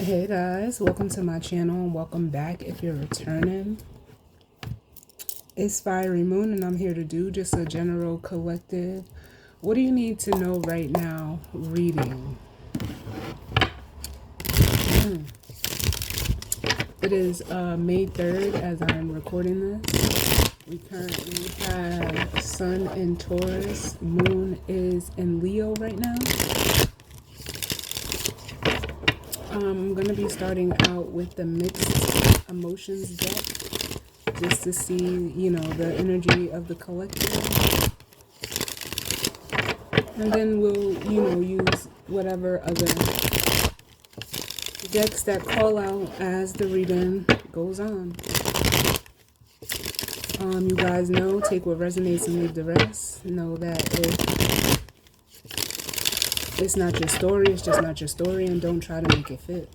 Hey guys, welcome to my channel and welcome back if you're returning. It's Fiery Moon and I'm here to do just a general collective. What do you need to know right now? Reading. It is May 3rd as I'm recording this. We currently have Sun in Taurus. Moon is in Leo right now. I'm going to be starting out with the mixed emotions deck just to see, the energy of the collective. And then we'll, use whatever other decks that call out as the reading goes on. You guys know, take what resonates and leave the rest. Know that if it's not your story, it's just not your story, and don't try to make it fit.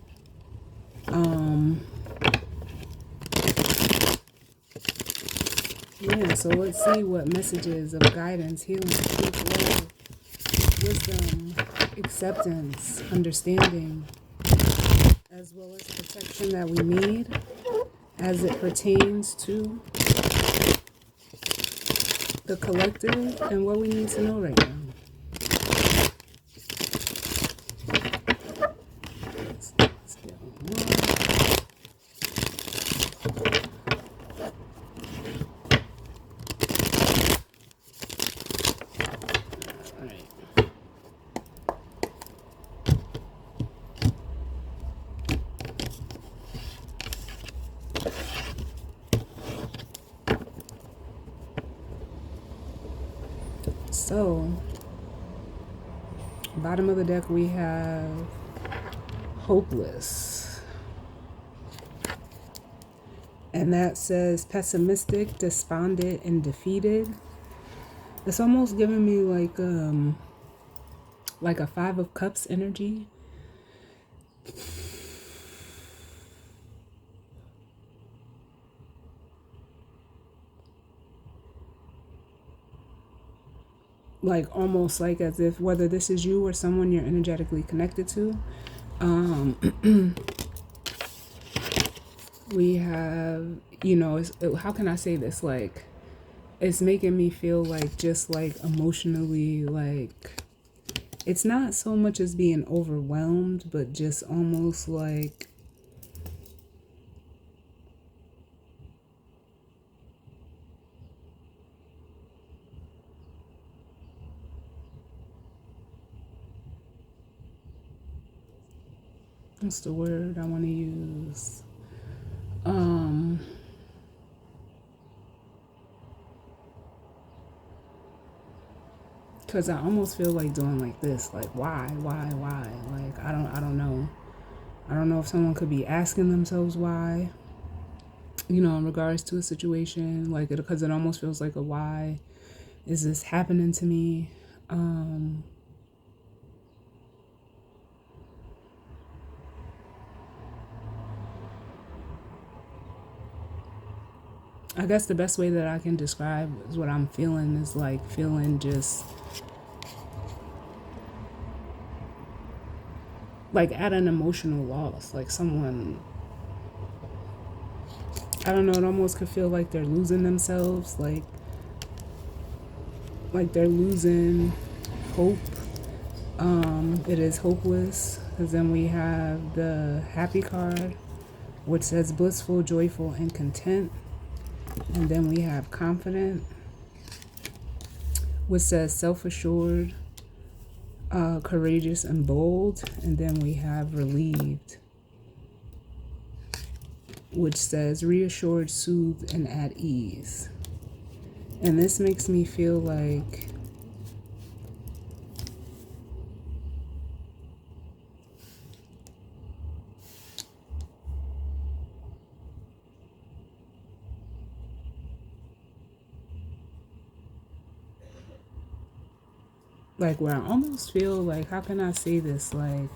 Yeah, so let's see what messages of guidance, healing, truth, love, wisdom, acceptance, understanding, as well as protection that we need as it pertains to the collective and what we need to know right now. So, bottom of the deck we have hopeless. And that says pessimistic, despondent, and defeated. It's almost giving me like a Five of Cups energy. Like almost like as if whether this is you or someone you're energetically connected to. We have, how can I say this? Like, it's making me feel like just like emotionally, like it's not so much as being overwhelmed, but just almost like what's the word I want to use? Because I almost feel like doing like this, like why? Like I don't know. I don't know if someone could be asking themselves why, in regards to a situation, like it, because it almost feels like a why is this happening to me? I guess the best way that I can describe is what I'm feeling is like feeling just like at an emotional loss, like someone, I don't know, it almost could feel like they're losing themselves, like they're losing hope. It is hopeless, because then we have the happy card, which says blissful, joyful, and content. And then we have confident, which says self-assured, courageous, and bold. And then we have relieved, which says reassured, soothed, and at ease. And this makes me feel like where I almost feel like, how can I say this? Like,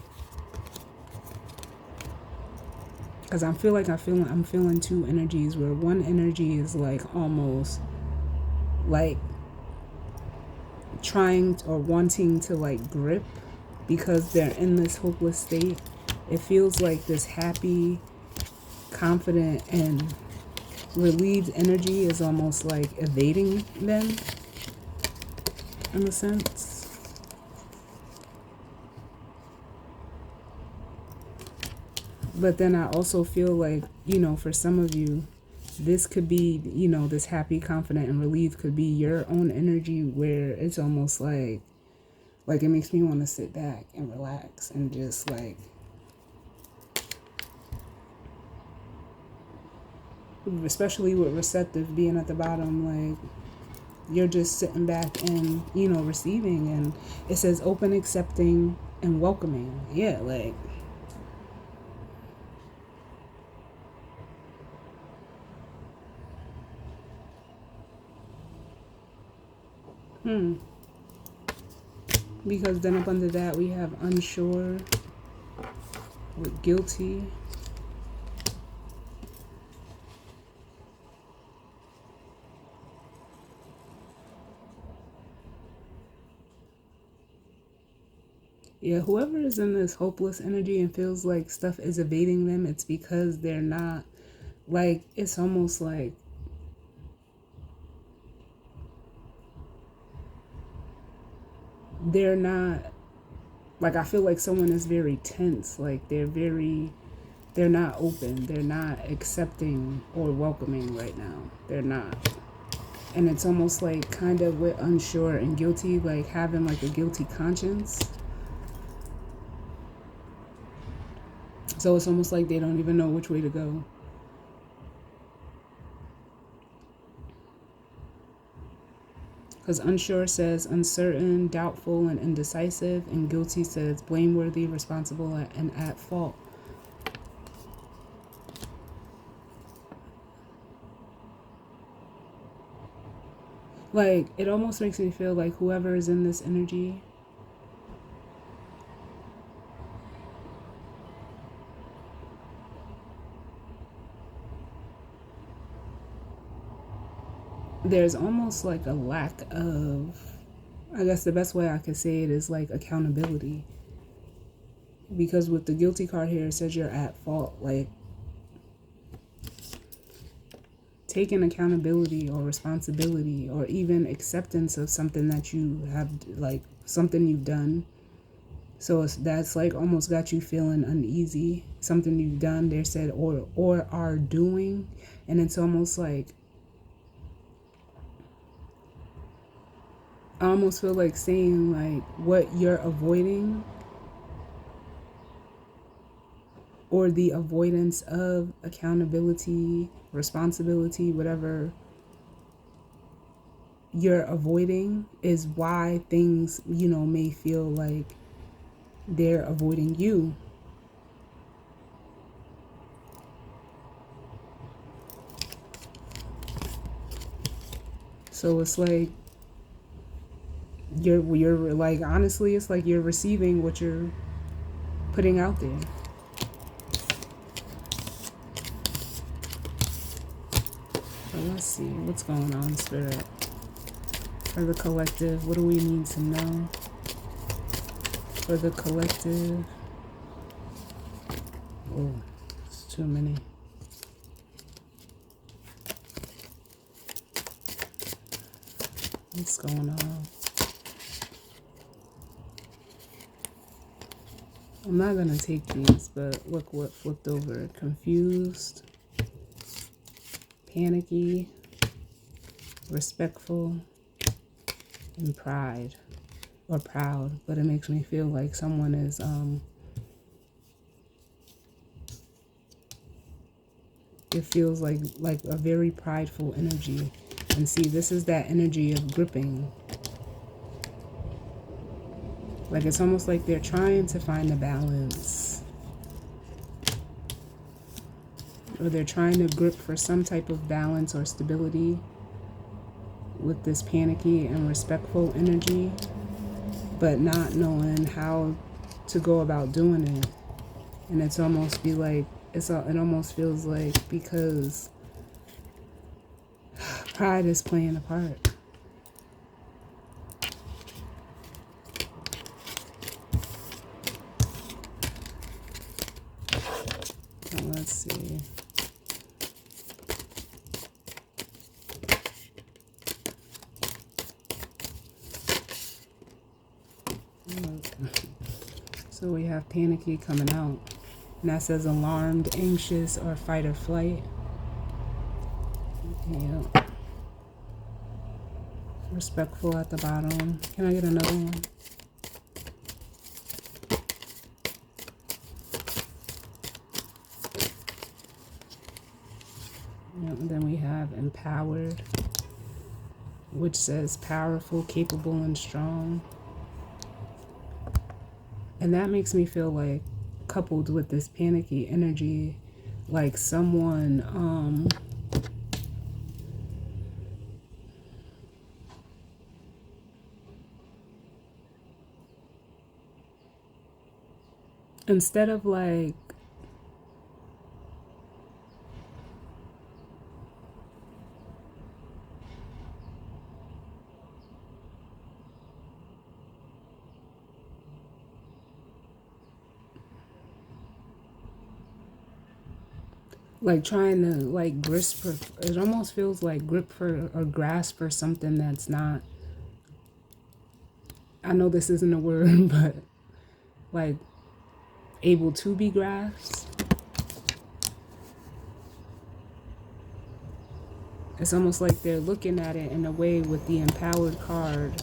because I feel like I'm feeling two energies, where one energy is like almost like trying or wanting to like grip because they're in this hopeless state, It feels like this happy, confident, and relieved energy is almost like evading them in a sense. But then I also feel like, for some of you, this could be, this happy, confident, and relieved could be your own energy where it's almost like it makes me want to sit back and relax and just like, especially with receptive being at the bottom, like you're just sitting back and, receiving. And it says open, accepting, and welcoming. Yeah, like, because then up under that we have unsure with guilty. Yeah, whoever is in this hopeless energy and feels like stuff is evading them, it's because they're not, like, it's almost like they're not, like, I feel like someone is very tense, like they're not open, they're not accepting or welcoming right now. They're not. And it's almost like kind of with unsure and guilty, like having like a guilty conscience. So it's almost like they don't even know which way to go. Because unsure says uncertain, doubtful, and indecisive, and guilty says blameworthy, responsible, and at fault. Like, it almost makes me feel like whoever is in this energy, there's almost like a lack of, I guess the best way I could say it is like accountability. Because with the guilty card here, it says you're at fault. Like, taking accountability or responsibility or even acceptance of something that you have, like something you've done. So that's like almost got you feeling uneasy. Something you've done, they said, or are doing. And it's almost like, I almost feel like saying like what you're avoiding or the avoidance of accountability, responsibility, whatever you're avoiding is why things, may feel like they're avoiding you. So it's like you're like, honestly, it's like you're receiving what you're putting out there. So let's see what's going on, Spirit. For the collective, what do we need to know? For the collective. Oh, it's too many. What's going on? I'm not going to take these, but look what flipped over. Confused, panicky, respectful, and pride. Or proud. But it makes me feel like someone is, it feels like a very prideful energy. And see, this is that energy of gripping. Like, it's almost like they're trying to find a balance. Or they're trying to grip for some type of balance or stability with this panicky and respectful energy, but not knowing how to go about doing it. And it's almost be like, it almost feels like because pride is playing a part. So let's see. So we have panicky coming out. And that says alarmed, anxious, or fight or flight. Yeah. Respectful at the bottom. Can I get another one? Yep, and then we have empowered, which says powerful, capable, and strong. And that makes me feel like, coupled with this panicky energy, like someone, instead of like trying to grasp for, it almost feels like grip for or grasp for something that's not, I know this isn't a word, but like able to be grasped. It's almost like they're looking at it in a way with the empowered card,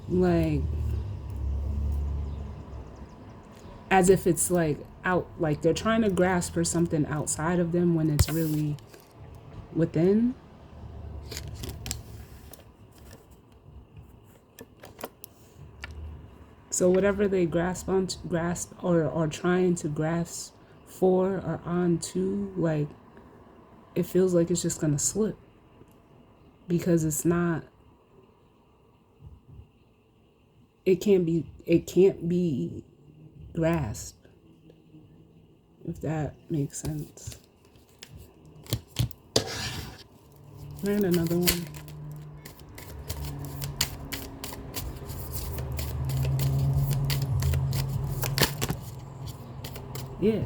like as if it's like out, like they're trying to grasp for something outside of them when it's really within. So whatever they grasp or are trying to grasp for or onto, like it feels like it's just gonna slip because it's not. It can't be grasped, if that makes sense. And another one. Yeah,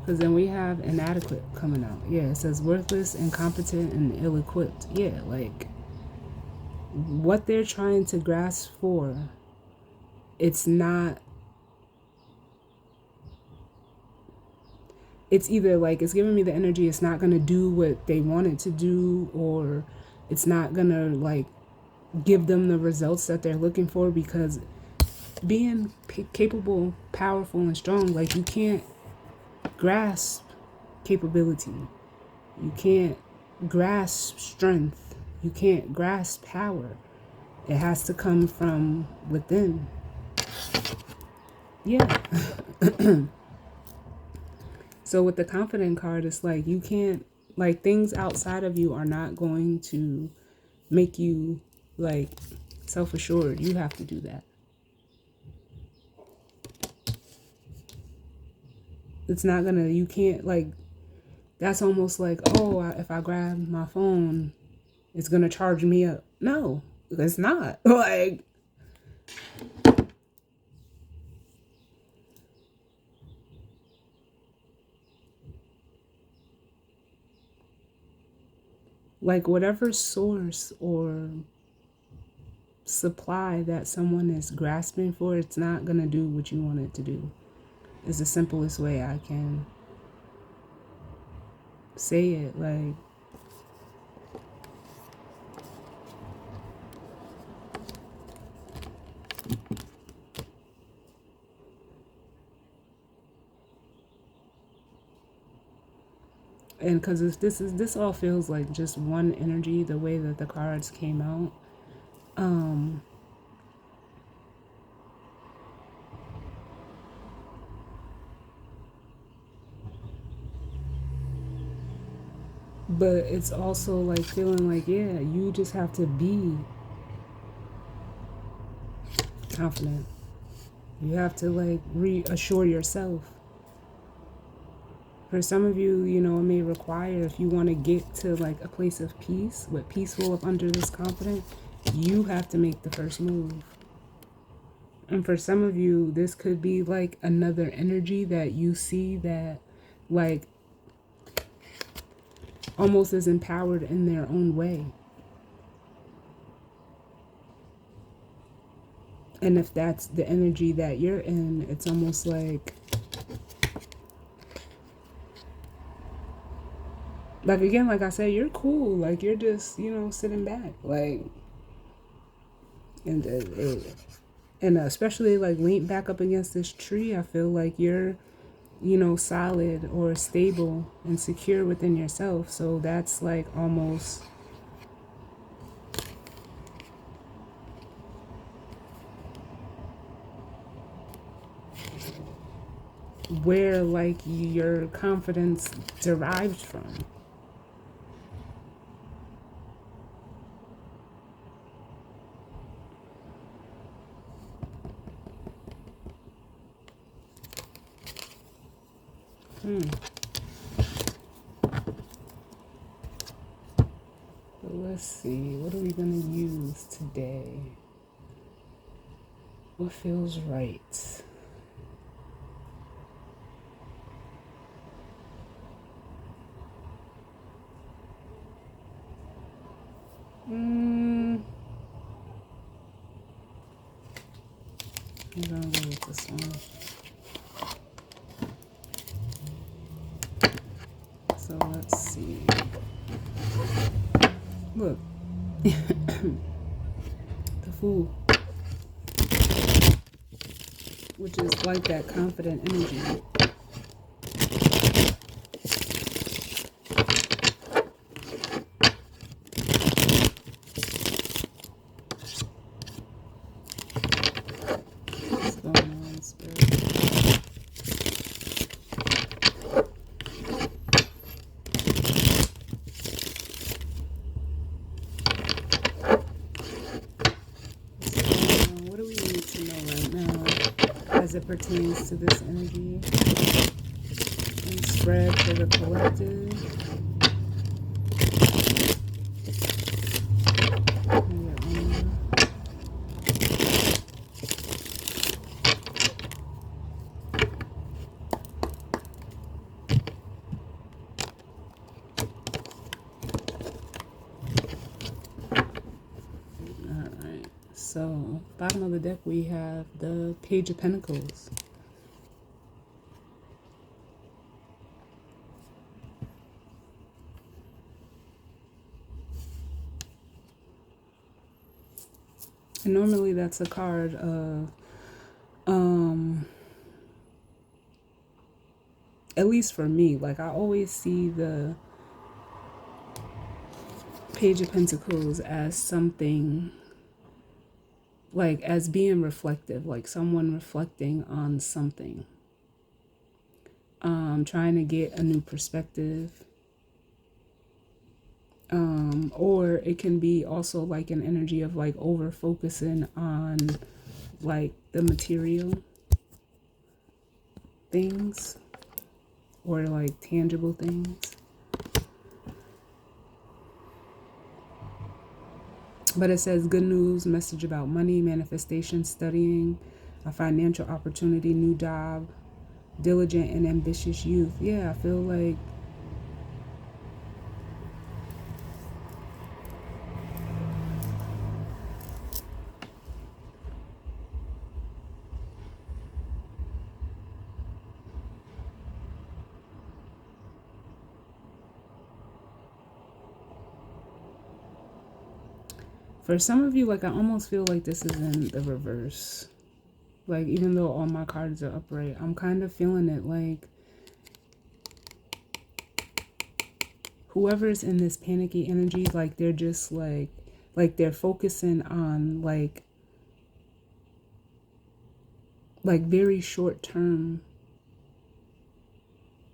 because then we have inadequate coming out. Yeah, it says worthless, incompetent, and ill-equipped. Yeah, like what they're trying to grasp for, it's not. It's either like it's giving me the energy it's not going to do what they want it to do, or it's not going to like give them the results that they're looking for, because being capable, powerful, and strong, like you can't grasp capability. You can't grasp strength. You can't grasp power. It has to come from within. Yeah. So with the confident card, it's like you can't, like things outside of you are not going to make you like self-assured. You have to do that. It's not gonna, you can't like, that's almost like, oh, if I grab my phone, it's gonna charge me up. No, it's not. Like whatever source or supply that someone is grasping for, it's not gonna do what you want it to do. It's the simplest way I can say it. Like, and because this all feels like just one energy, the way that the cards came out. But it's also like feeling like, yeah, you just have to be confident. You have to like reassure yourself. For some of you, you know, it may require, if you want to get to like a place of peace, with peaceful up under this confidence, you have to make the first move. And for some of you, this could be like another energy that you see that like almost is empowered in their own way. And if that's the energy that you're in, it's almost like again, like I said, you're cool. Like you're just, sitting back. Like, and especially like leaned back up against this tree, I feel like you're, solid or stable and secure within yourself. So that's like almost where like your confidence derived from. But let's see, what are we going to use today? What feels right? I'm gonna go with this one. So let's see. Look. The Fool. Which is like that confident energy. What's going on, Spirit? What do we need to know right now as it pertains to this energy? And spread for the collective. So, bottom of the deck, we have the Page of Pentacles. And normally that's a card of, at least for me, like I always see the Page of Pentacles as something like as being reflective, like someone reflecting on something, trying to get a new perspective, or it can be also like an energy of like over focusing on like the material things or like tangible things. But it says good news, message about money, manifestation, studying, a financial opportunity, new job, diligent and ambitious youth. Yeah, I feel like for some of you, like I almost feel like this is in the reverse. Like even though all my cards are upright, I'm kind of feeling it like whoever's in this panicky energy, like they're just like they're focusing on like very short term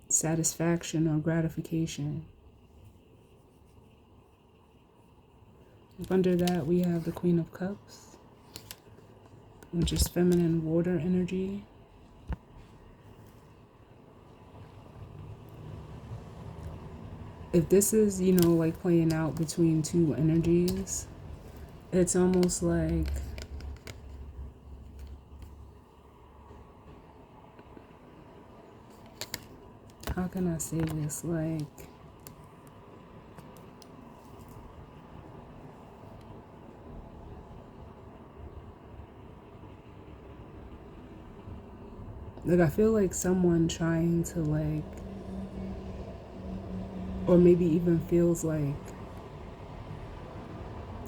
satisfaction or gratification. Up under that, we have the Queen of Cups, which is feminine water energy. If this is, like playing out between two energies, it's almost like how can I say this? Like I feel like someone trying to or maybe even feels like,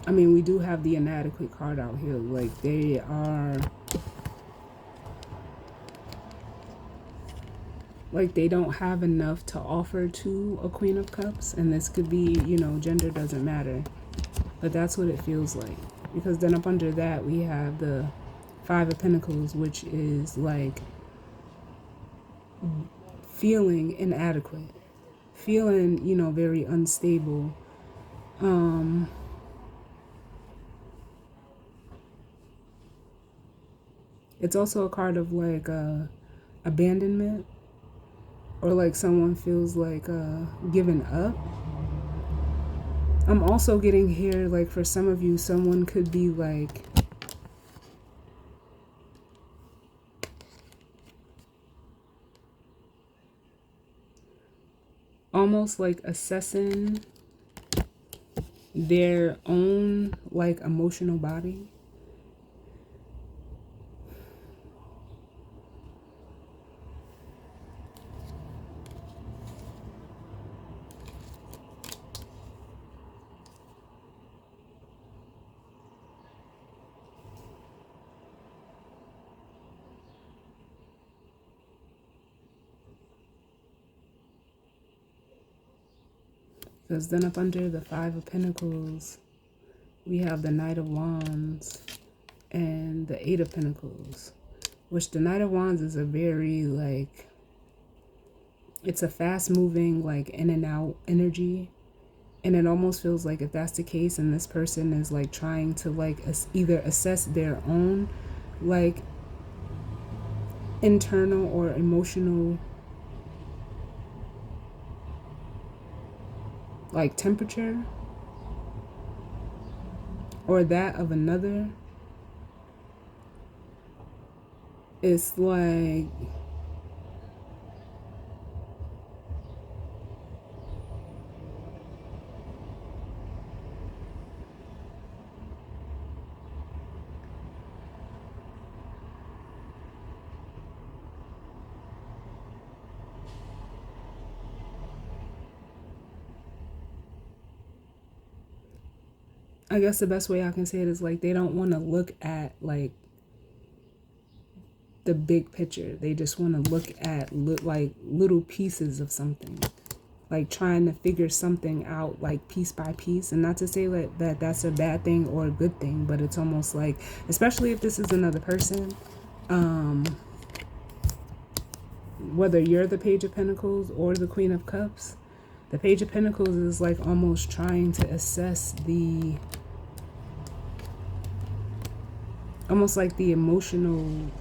I mean, we do have the inadequate card out here. Like they are, like they don't have enough to offer to a Queen of Cups. And this could be, gender doesn't matter. But that's what it feels like. Because then up under that, we have the Five of Pentacles, which is like feeling inadequate, feeling, very unstable. It's also a card of like abandonment, or like someone feels like given up. I'm also getting here, like for some of you, someone could be like almost like assessing their own like emotional body. Because then up under the Five of Pentacles, we have the Knight of Wands and the Eight of Pentacles, which the Knight of Wands is a very like, it's a fast moving like in and out energy. And it almost feels like if that's the case and this person is like trying to like either assess their own like internal or emotional like temperature or that of another, it's like I guess the best way I can say it is like they don't want to look at like the big picture. They just want to look at like little pieces of something, like trying to figure something out like piece by piece. And not to say that that's a bad thing or a good thing, but it's almost like, especially if this is another person, whether you're the Page of Pentacles or the Queen of Cups, the Page of Pentacles is like almost trying to assess the, almost like the emotional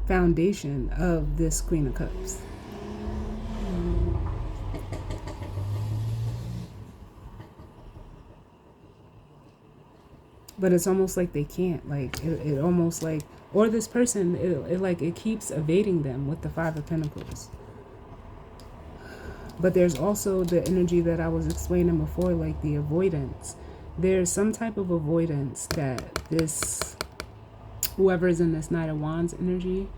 foundation of this Queen of Cups. But it's almost like they can't, like it almost like, or this person, it keeps evading them with the Five of Pentacles. But there's also the energy that I was explaining before, like the avoidance. There's some type of avoidance that this, whoever's in this Knight of Wands energy,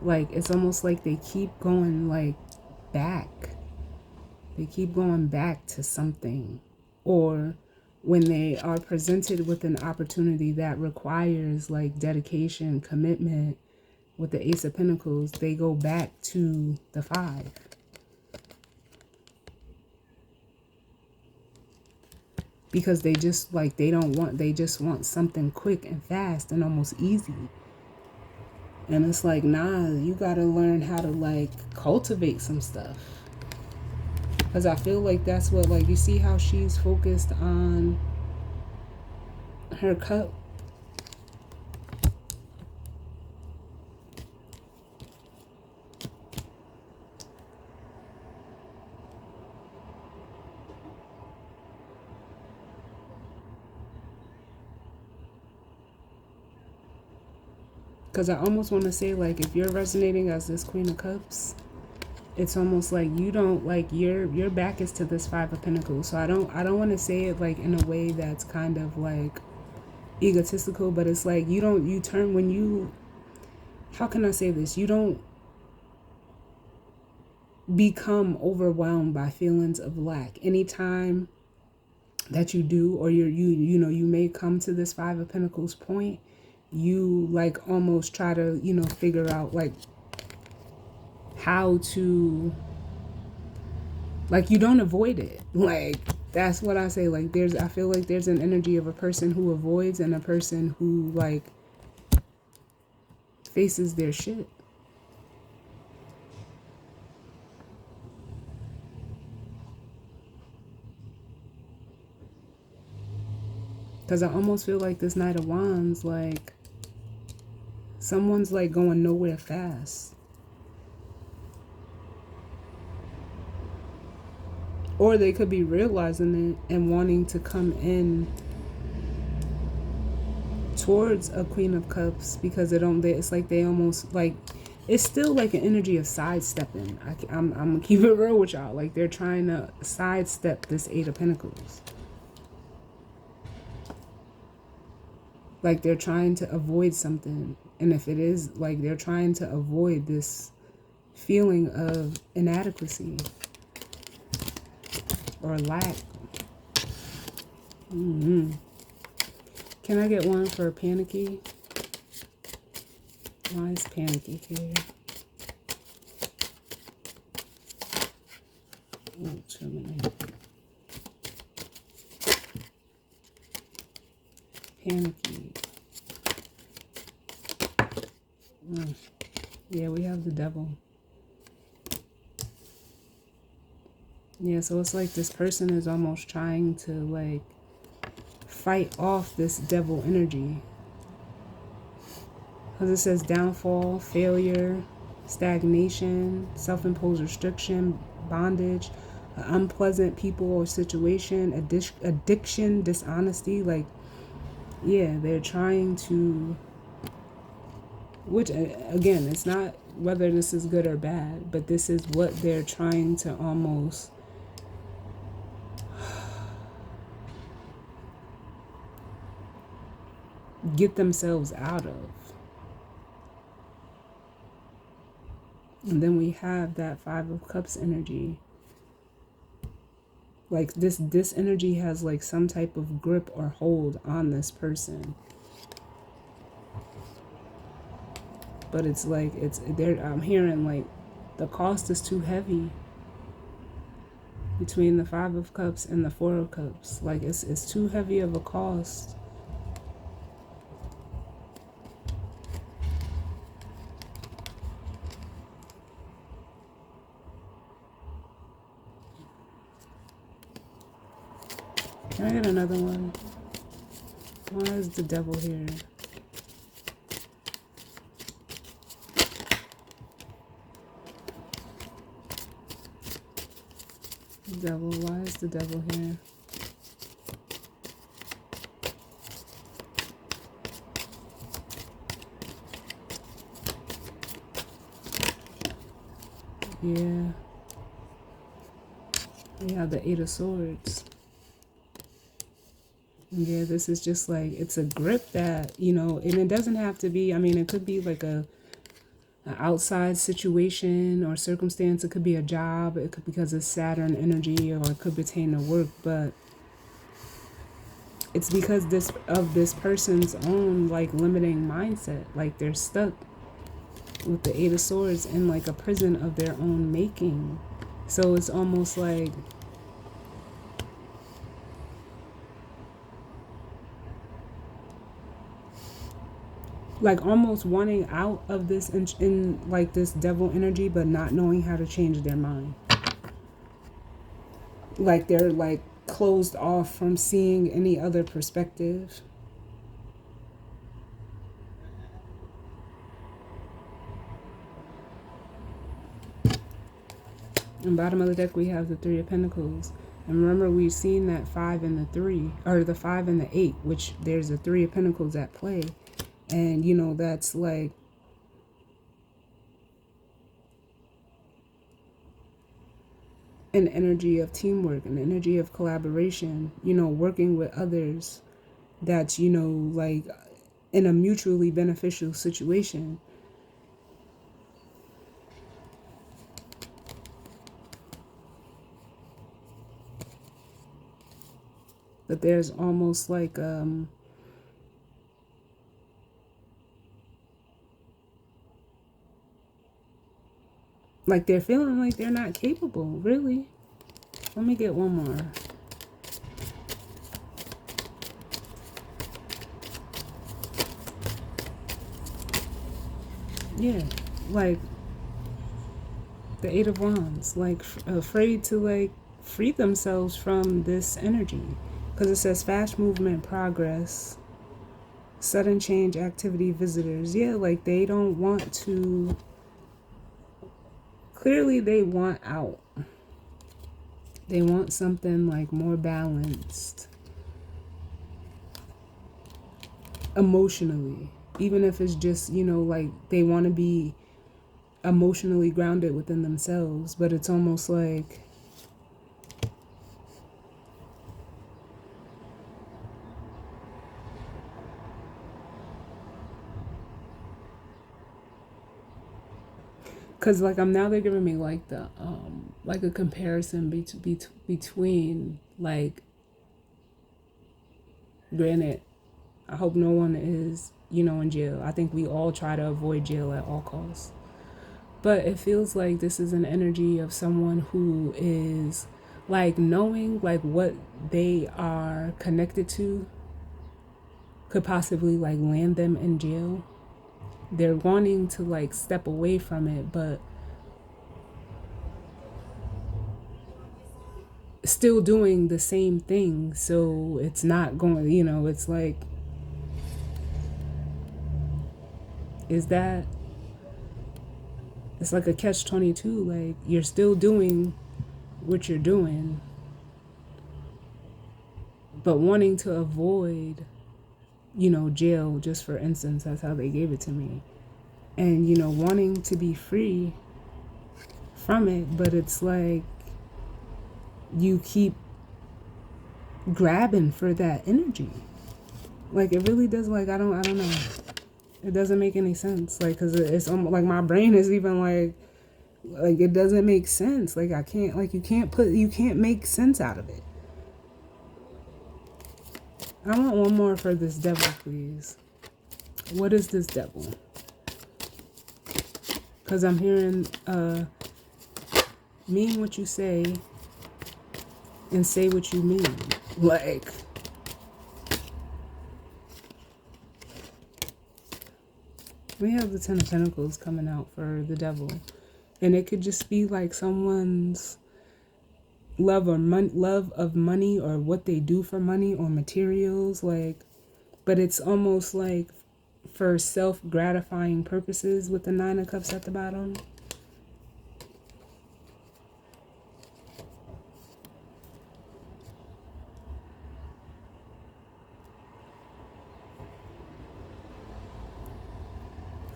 like it's almost like they keep going like back. They keep going back to something. Or when they are presented with an opportunity that requires like dedication, commitment, with the Ace of Pentacles, they go back to the Five. Because they just like, they just want something quick and fast and almost easy. And it's like, nah, you gotta learn how to like cultivate some stuff. Because I feel like that's what, like, you see how she's focused on her cup. Because I almost want to say, like, if you're resonating as this Queen of Cups, it's almost like you don't, like, your back is to this Five of Pentacles. So I don't want to say it like in a way that's kind of like egotistical, but it's like you turn when you, how can I say this? You don't become overwhelmed by feelings of lack. Anytime that you do, or you may come to this Five of Pentacles point, you like almost try to, figure out like how to, like, you don't avoid it. Like, that's what I say. Like, I feel like there's an energy of a person who avoids and a person who like faces their shit. Because I almost feel like this Knight of Wands, like, someone's like going nowhere fast. Or they could be realizing it and wanting to come in towards a Queen of Cups, because it's like they almost like, it's still like an energy of sidestepping. I'm gonna keep it real with y'all. Like, they're trying to sidestep this Eight of Pentacles. Like, they're trying to avoid something. And if it is, like, they're trying to avoid this feeling of inadequacy or lack. Can I get one for panicky? Why is panicky here? Oh, too many. Panicky. Yeah, we have the Devil. Yeah, so it's like this person is almost trying to like fight off this Devil energy. Because it says downfall, failure, stagnation, self-imposed restriction, bondage, unpleasant people or situation, addiction, dishonesty. Like, yeah, they're trying to, which again, it's not whether this is good or bad, but this is what they're trying to almost get themselves out of. And then we have that Five of Cups energy. Like, this energy has like some type of grip or hold on this person. But it's like, I'm hearing like the cost is too heavy between the Five of Cups and the Four of Cups. Like, it's too heavy of a cost. Can I get another one? Why is the Devil here? Devil, why is the Devil here? Yeah. We have the Eight of Swords. Yeah, this is just like, it's a grip that, and it doesn't have to be, I mean, it could be like an outside situation or circumstance. It could be a job. It could, because it's Saturn energy, or it could pertain to work, but it's because of this person's own like limiting mindset. Like, they're stuck with the Eight of Swords in like a prison of their own making. So it's almost like, almost wanting out of this in like this Devil energy, but not knowing how to change their mind. Like, they're like closed off from seeing any other perspective. And bottom of the deck, we have the Three of Pentacles. And remember, we've seen that 5 and the 3, or the 5 and the 8, which there's a Three of Pentacles at play. And, that's like an energy of teamwork, an energy of collaboration, you know, working with others that's, you know, like in a mutually beneficial situation. But there's almost like they're feeling like they're not capable, really. Let me get one more. Yeah, like the Eight of Wands, like afraid to like free themselves from this energy. Because it says fast movement, progress, sudden change, activity, visitors. Yeah, like they don't want to, clearly they want out. They want something like more balanced emotionally. Even if it's just, you know, like they want to be emotionally grounded within themselves, but it's almost like because like I'm now they're giving me like a comparison between like, granted, I hope no one is, you know, in jail. I think we all try to avoid jail at all costs. But it feels like this is an energy of someone who is like knowing like what they are connected to could possibly like land them in jail. They're wanting to like step away from it, but still doing the same thing. So it's not going, you know, it's like, is that, it's like a catch-22. Like you're still doing what you're doing, but wanting to avoid, you know, jail, just for instance. That's how they gave it to me. And, you know, wanting to be free from it, but it's like you keep grabbing for that energy. Like it really does, like I don't know. It doesn't make any sense. Like, cause it's almost like my brain is even like it doesn't make sense. Like I can't, like you can't make sense out of it. I want one more for this devil, please. What is this devil? Cause I'm hearing mean what you say and say what you mean. Like, we have the Ten of Pentacles coming out for the devil. And it could just be like someone's love of money, or what they do for money, or materials, like, but it's almost like for self-gratifying purposes with the Nine of Cups at the bottom.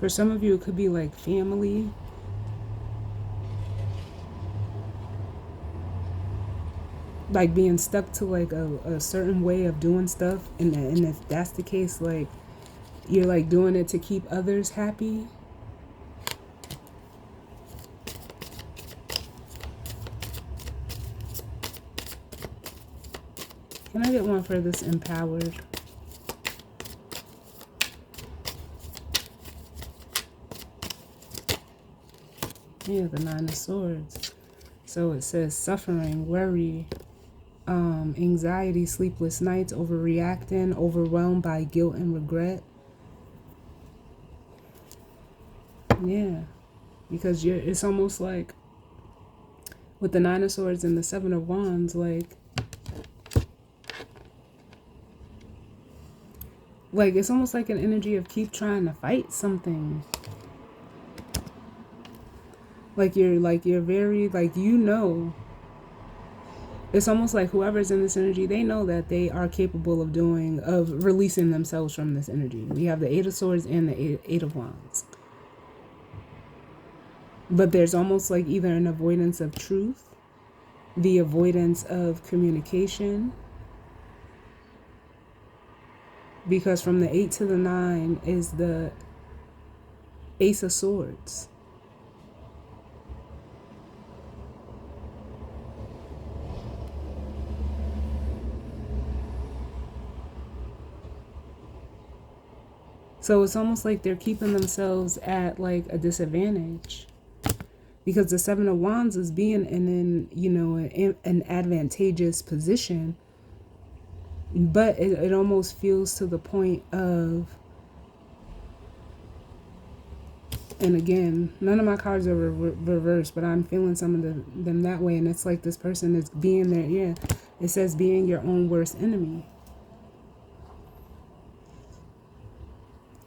For some of you, it could be like family. Like being stuck to like a certain way of doing stuff. And if that's the case, like you're like doing it to keep others happy. Can I get one for this empowered? Yeah, the Nine of Swords. So it says suffering, worry, anxiety, sleepless nights, overreacting, overwhelmed by guilt and regret. Yeah, because it's almost like with the Nine of Swords and the Seven of Wands, like it's almost like an energy of keep trying to fight something. Like you're very, like, you know, it's almost like whoever's in this energy, they know that they are capable of releasing themselves from this energy. We have the Eight of Swords and the Eight of Wands. But there's almost like either an avoidance of truth, the avoidance of communication, because from the 8 to the 9 is the Ace of Swords. So it's almost like they're keeping themselves at like a disadvantage, because the Seven of Wands is being in you know, an advantageous position, but it almost feels to the point of, and again, none of my cards are reversed, but I'm feeling some of them that way, and it's like this person is being there. Yeah, it says being your own worst enemy,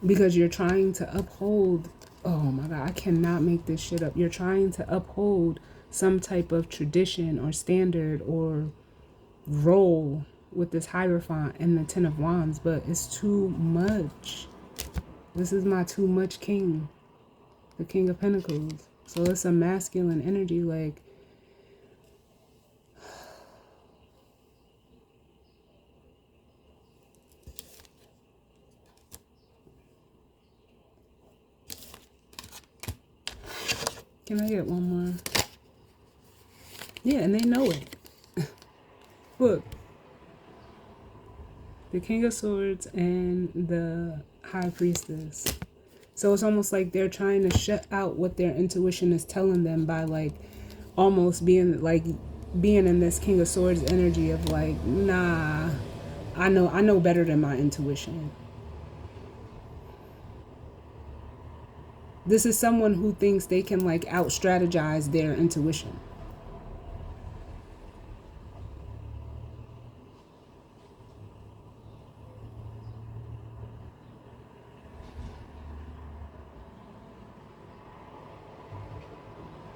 because you're trying to uphold, oh my God, I cannot make this shit up. You're trying to uphold some type of tradition or standard or role with this Hierophant and the Ten of Wands, but it's too much. This is my too much king, the King of Pentacles. So it's a masculine energy, like, can I get one more? Yeah, and they know it. Look, the King of Swords and the High Priestess. So it's almost like they're trying to shut out what their intuition is telling them by like almost being in this King of Swords energy of like, nah, I know better than my intuition. This is someone who thinks they can like out strategize their intuition.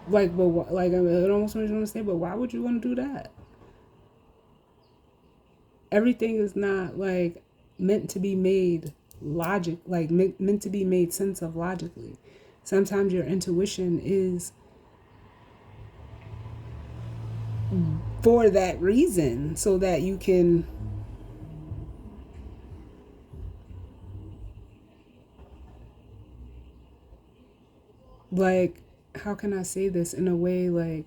Like, but like, it almost makes me want to say, but why would you want to do that? Everything is not like meant to be made logic, like meant to be made sense of logically. Sometimes your intuition is for that reason, so that you can like, how can I say this in a way, like,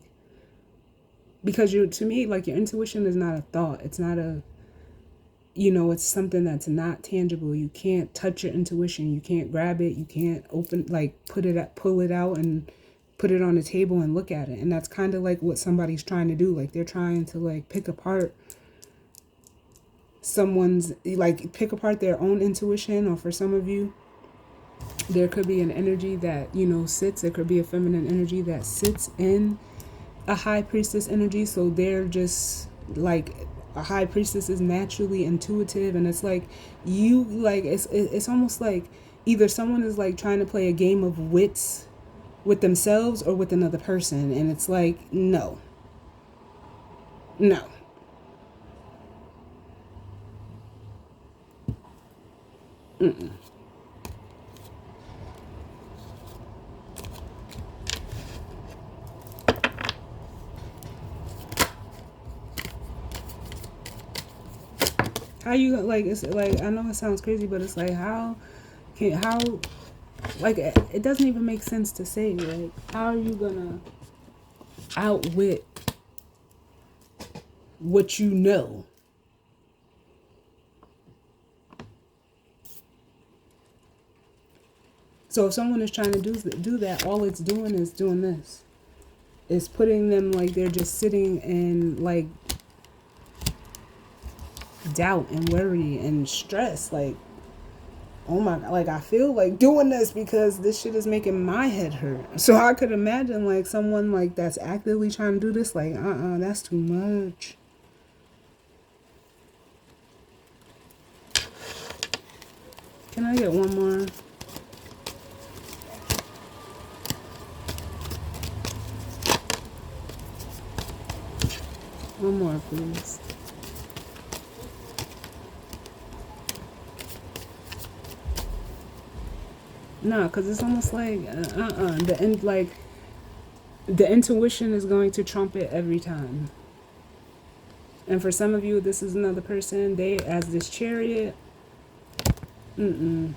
because to me, like, your intuition is not a thought. It's not a, you know, it's something that's not tangible. You can't touch your intuition. You can't grab it. You can't pull it out and put it on the table and look at it. And that's kind of like what somebody's trying to do. Like, they're trying to like pick apart their own intuition. Or for some of you, there could be an energy that, you know, there could be a feminine energy that sits in a High Priestess energy. So they're just like, a High Priestess is naturally intuitive, and it's like it's almost like either someone is like trying to play a game of wits with themselves or with another person, and it's like, no. Mm-mm. How you like? It's like, I know it sounds crazy, but it's like, like, it doesn't even make sense to say, like, how are you gonna outwit what you know? So if someone is trying to do that, all it's doing is doing this. It's putting them like they're just sitting in like doubt and worry and stress. Like, oh my God, like, I feel like doing this because this shit is making my head hurt. So I could imagine like someone like that's actively trying to do this, like, that's too much. Can I get one more? One more, please. No, because it's almost like, the intuition is going to trump it every time. And for some of you, this is another person. They, as this Chariot, mm-mm.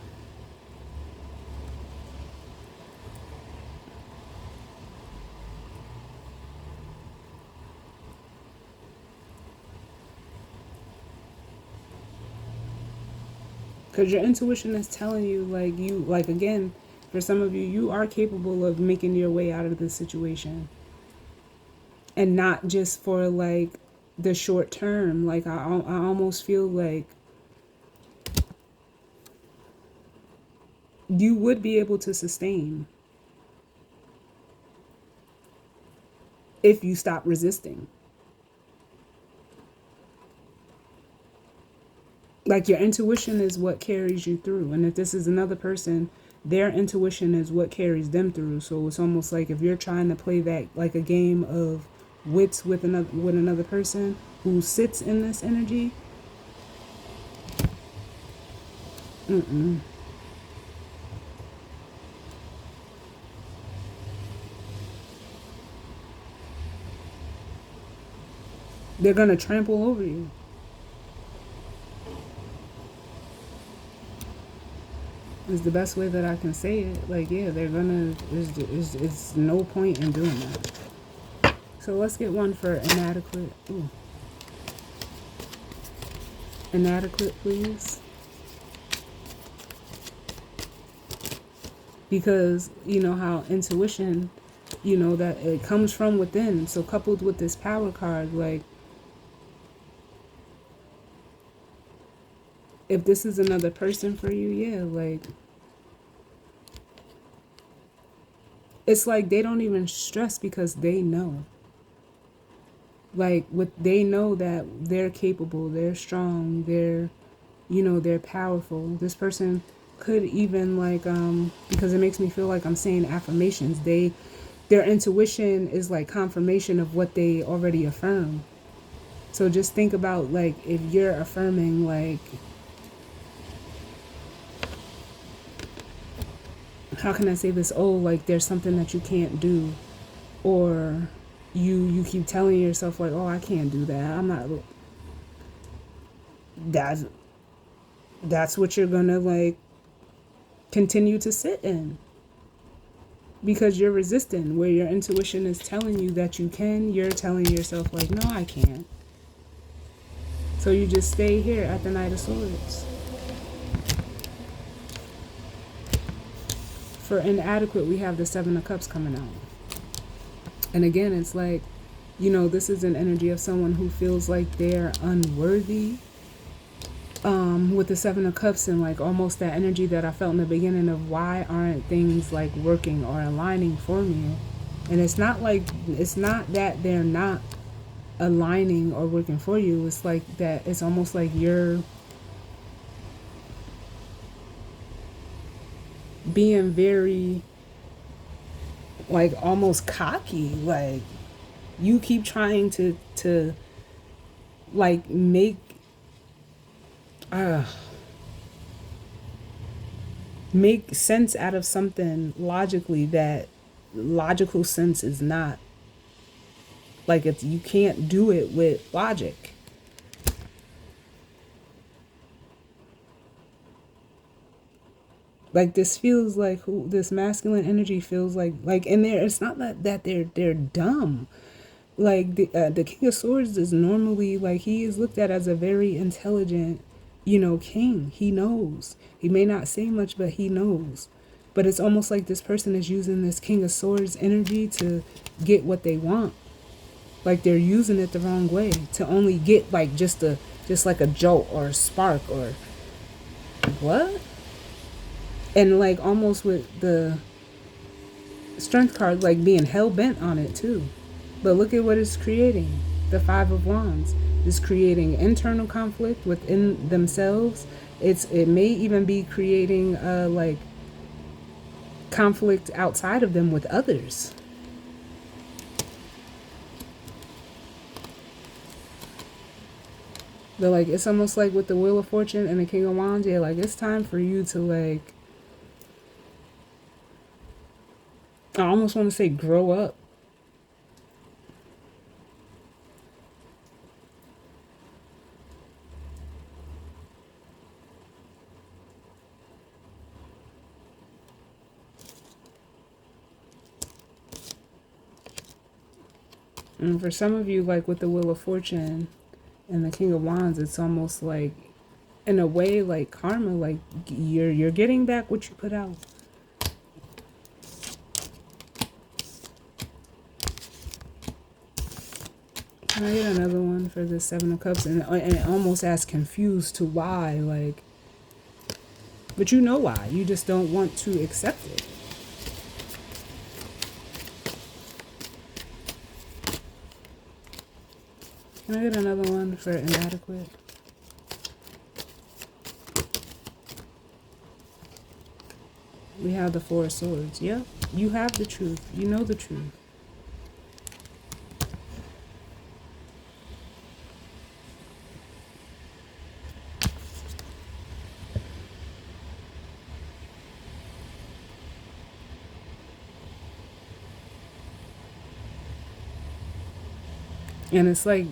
Because your intuition is telling you, like, you, like, again, for some of you, you are capable of making your way out of this situation. And not just for, like, the short term. Like, I almost feel like you would be able to sustain if you stop resisting. Like, your intuition is what carries you through. And if this is another person, their intuition is what carries them through. So it's almost like if you're trying to play that, like a game of wits with another person who sits in this energy, mm-mm. They're gonna trample over you. Is the best way that I can say it. Like, yeah, they're gonna. It's no point in doing that. So let's get one for inadequate. Ooh. Inadequate, please. Because you know how intuition, you know, that it comes from within. So coupled with this power card, like, if this is another person for you, yeah, like, it's like they don't even stress because they know. Like, with, they know that they're capable, they're strong, they're, you know, they're powerful. This person could even, like, because it makes me feel like I'm saying affirmations. Their intuition is like confirmation of what they already affirm. So just think about, like, if you're affirming, like, how can I say this? Oh, like, there's something that you can't do, or you keep telling yourself, like, oh, I can't do that. I'm not. That's that's what you're gonna, like, continue to sit in, because you're resisting. Where your intuition is telling you that you can, you're telling yourself, like, no, I can't. So you just stay here at the Knight of Swords. For inadequate, we have the Seven of Cups coming out. And again, it's like, you know, this is an energy of someone who feels like they're unworthy. With the Seven of Cups, and like almost that energy that I felt in the beginning of why aren't things like working or aligning for me. And it's not that they're not aligning or working for you. It's like that, it's almost like you're being very, like, almost cocky. Like, you keep trying to like make sense out of something logically that logical sense is not, like, it's, you can't do it with logic. Like, this feels like, who this masculine energy feels like in there, it's not that they're dumb. Like, the King of Swords is normally, like, he is looked at as a very intelligent, you know, king. He knows. He may not say much, but he knows. But it's almost like this person is using this King of Swords energy to get what they want. Like, they're using it the wrong way to only get, like, just like a jolt or a spark or what? And like almost with the Strength card, like, being hell bent on it too. But look at what it's creating. The Five of Wands is creating internal conflict within themselves. It may even be creating like conflict outside of them with others. But like, it's almost like with the Wheel of Fortune and the King of Wands, yeah, like, it's time for you to, like, I almost want to say grow up. And for some of you, like with the Wheel of Fortune and the King of Wands, it's almost like, in a way, like karma. Like you're getting back what you put out. Can I get another one for the Seven of Cups? And almost as confused to why, like, but you know why. You just don't want to accept it. Can I get another one for inadequate? We have the Four of Swords. Yep, you have the truth. You know the truth. And it's like,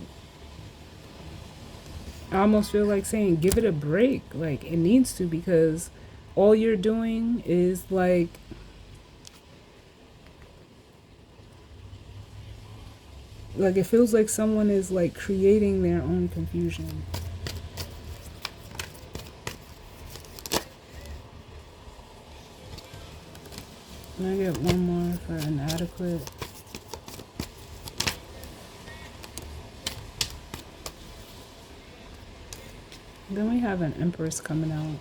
I almost feel like saying, give it a break. Like, it needs to, because all you're doing is like, it feels like someone is like creating their own confusion. Can I get one more for inadequate? Then we have an Empress coming out.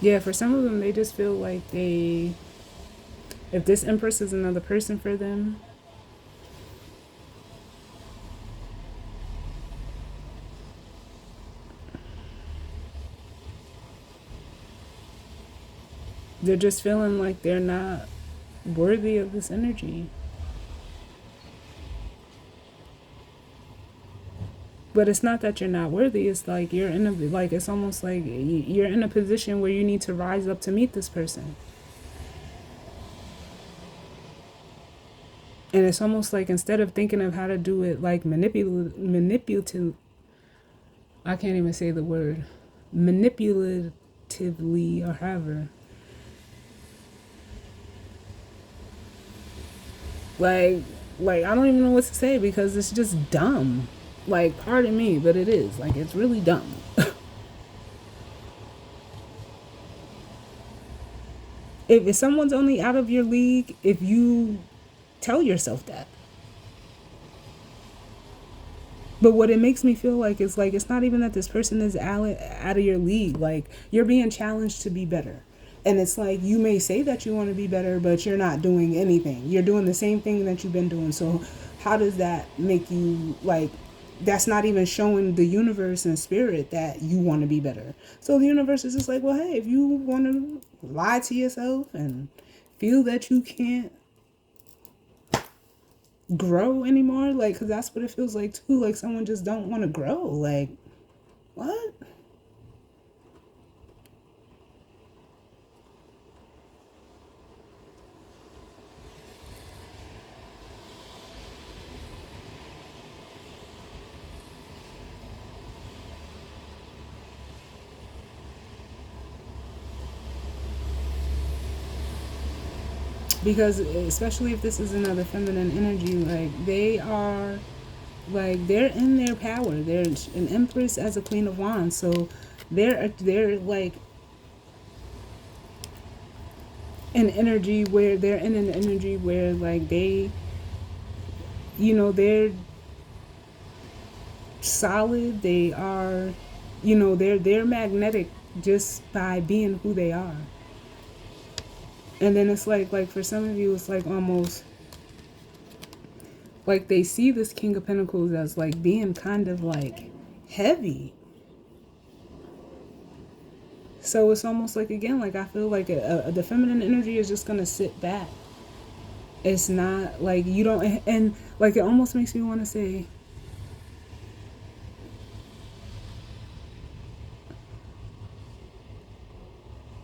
Yeah, for some of them, they just feel like if this Empress is another person for them, they're just feeling like they're not worthy of this energy. But it's not that you're not worthy. It's like you're in a, like, it's almost like you're in a position where you need to rise up to meet this person. And it's almost like, instead of thinking of how to do it like manipulative, I can't even say the word, manipulatively, or however. Like I don't even know what to say, because it's just dumb. Like, pardon me, but it is. Like, it's really dumb. If someone's only out of your league, if you tell yourself that. But what it makes me feel like is, like, it's not even that this person is out of your league. Like, you're being challenged to be better. And it's like, you may say that you want to be better, but you're not doing anything. You're doing the same thing that you've been doing. So how does that make you, like, that's not even showing the universe and spirit that you want to be better. So the universe is just like, well, hey, if you want to lie to yourself and feel that you can't grow anymore, like, because that's what it feels like too. Like, someone just don't want to grow. Like, what? Because especially if this is another feminine energy, like, they are, like, they're in their power. They're an Empress as a Queen of Wands, so they're like an energy where they're in an energy where, like, they, they're solid. They are, they're magnetic just by being who they are. And then it's like for some of you, it's like almost like they see this King of Pentacles as like being kind of like heavy. So it's almost like, again, like, I feel like the feminine energy is just going to sit back. It's not like you don't, and like, it almost makes me want to say,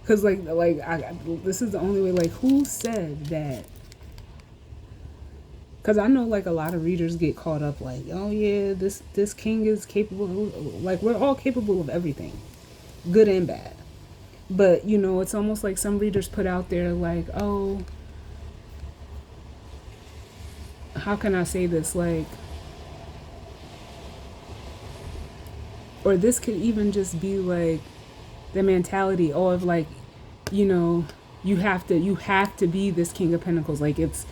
because this is the only way, like, who said that? Because I know, like, a lot of readers get caught up like, oh yeah, this king is capable, like, we're all capable of everything, good and bad. But it's almost like some readers put out there like, oh, how can I say this? Like, or this could even just be like the mentality of like, you know, you have to be this King of Pentacles. Like it's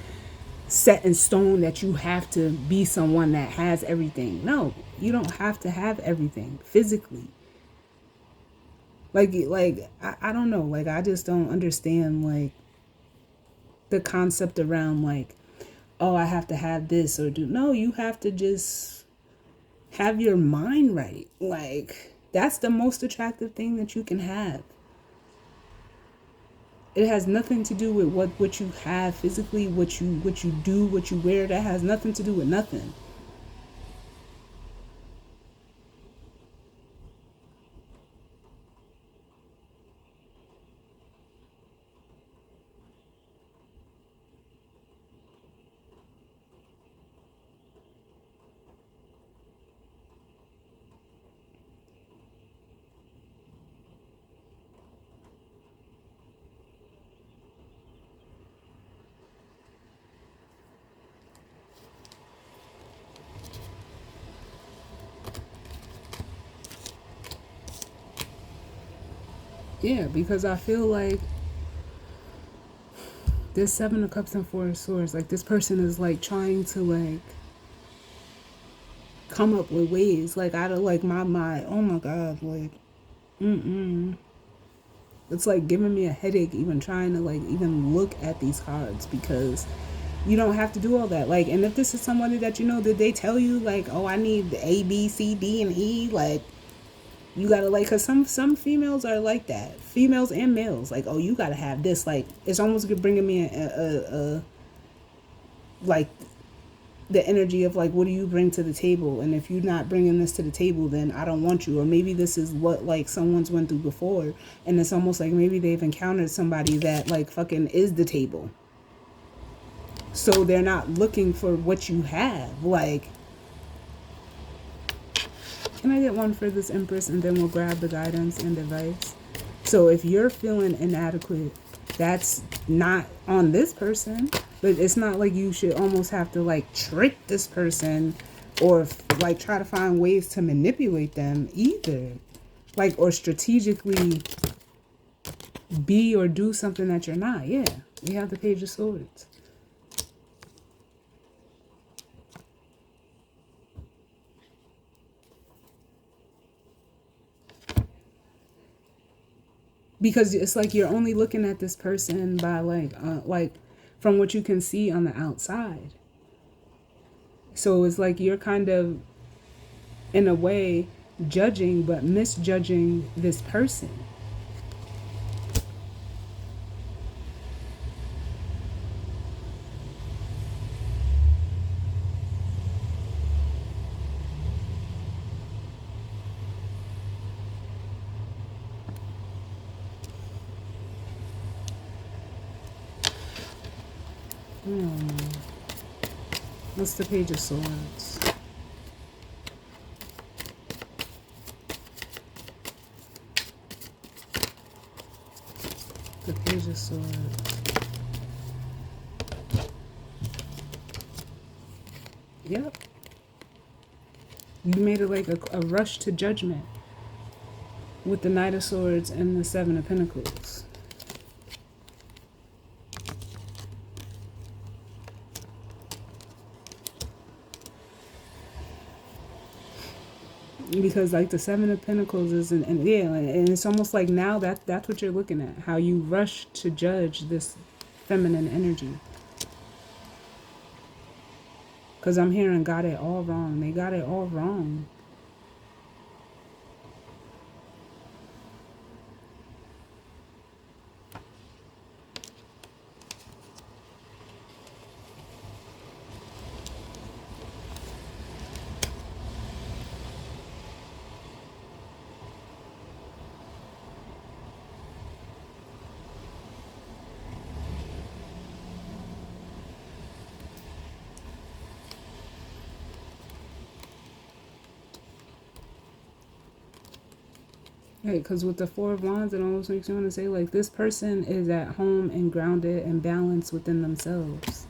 set in stone that you have to be someone that has everything. No, you don't have to have everything physically. I don't know. Like I just don't understand like the concept around like, oh, I have to have this or do. No, you have to just have your mind right. Like that's the most attractive thing that you can have. It has nothing to do with what you have physically, what you do, what you wear. That has nothing to do with nothing. Yeah, because I feel like this Seven of Cups and Four of Swords, like this person is like trying to like come up with ways. Like out of like my oh my god, like it's like giving me a headache even trying to like even look at these cards because you don't have to do all that. Like, and if this is somebody that you know, did they tell you like, oh, I need A, B, C, D, and E? Like, you gotta like, cause some females are like that, females and males. Like, oh, you gotta have this. Like, it's almost bringing me a like the energy of like, what do you bring to the table? And if you're not bringing this to the table, then I don't want you. Or maybe this is what like someone's went through before, and it's almost like maybe they've encountered somebody that like fucking is the table. So they're not looking for what you have. Like, can I get one for this Empress and then we'll grab the guidance and advice? So if you're feeling inadequate, that's not on this person, but it's not like you should almost have to like trick this person or like try to find ways to manipulate them either. Like, or strategically be or do something that you're not. Yeah, we have the Page of Swords. Because it's like you're only looking at this person by like from what you can see on the outside. So it's like you're kind of in a way judging but misjudging this person. What's the Page of Swords? The Page of Swords. Yep. You made it like a rush to judgment with the Knight of Swords and the Seven of Pentacles. Because like the Seven of Pentacles is and yeah, and it's almost like now that's what you're looking at, how you rush to judge this feminine energy. Because I'm hearing got it all wrong. They got it all wrong. Right, because with the Four of Wands, it almost makes you want to say, like, this person is at home and grounded and balanced within themselves.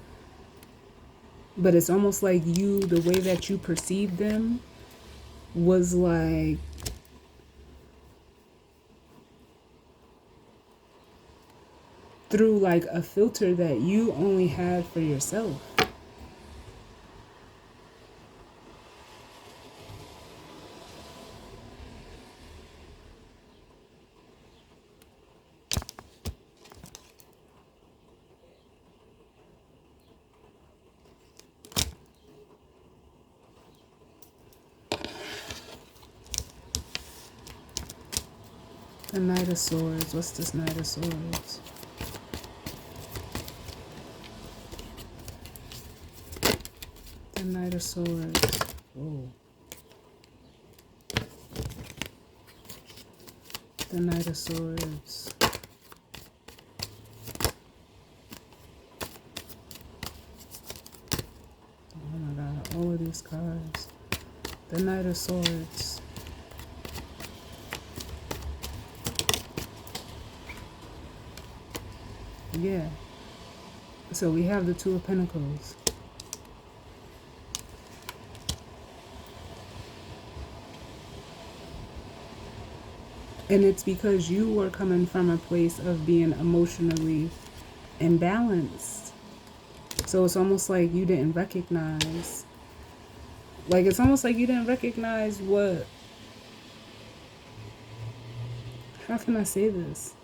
But it's almost like the way that you perceived them was like through like a filter that you only had for yourself. The Knight of Swords. What's this Knight of Swords? The Knight of Swords. Whoa. The Knight of Swords. Oh my God, all of these cards. The Knight of Swords. Yeah. So we have the Two of Pentacles. And it's because you were coming from a place of being emotionally imbalanced. So it's almost like you didn't recognize. Like, it's almost like you didn't recognize what. How can I say this?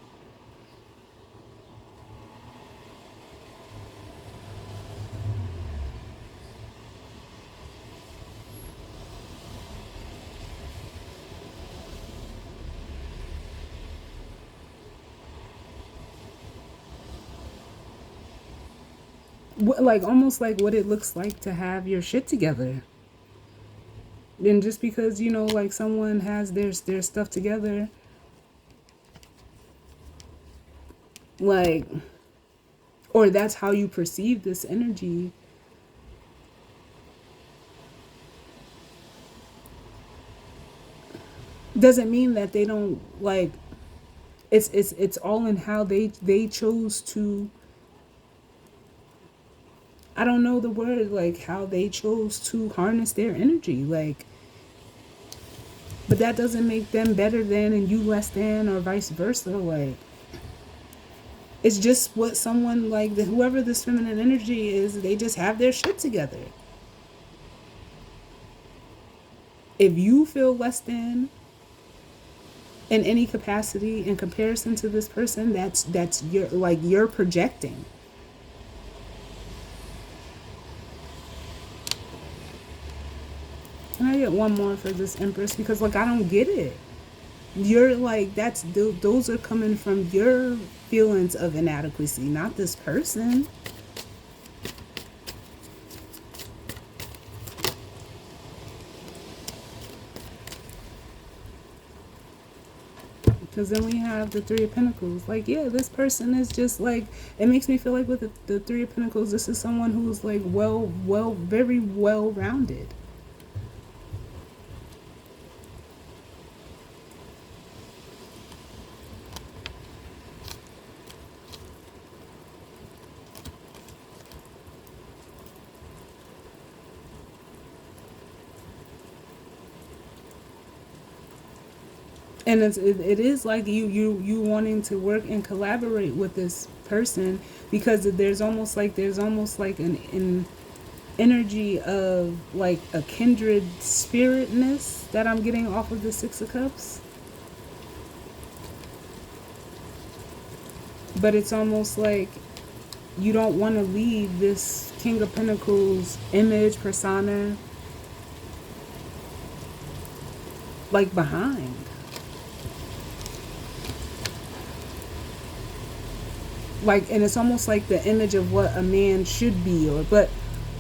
Like, almost like what it looks like to have your shit together. And just because, you know, like someone has their stuff together, like, or that's how you perceive this energy, doesn't mean that they don't, like, it's all in how they chose to, I don't know the word, like how they chose to harness their energy, like, but that doesn't make them better than and you less than, or vice versa. Like, it's just what someone, like, whoever this feminine energy is, they just have their shit together. If you feel less than in any capacity in comparison to this person, that's your, like, you're projecting. Can I get one more for this Empress? Because, like, I don't get it. You're like, those are coming from your feelings of inadequacy, not this person. Because then we have the Three of Pentacles. Like, yeah, this person is just like, it makes me feel like with the Three of Pentacles, this is someone who's like very well rounded. And it is like you wanting to work and collaborate with this person, because there's almost like an energy of like a kindred spiritness that I'm getting off of the Six of Cups. But it's almost like you don't want to leave this King of Pentacles image, persona, like, behind. Like, and it's almost like the image of what a man should be, or, but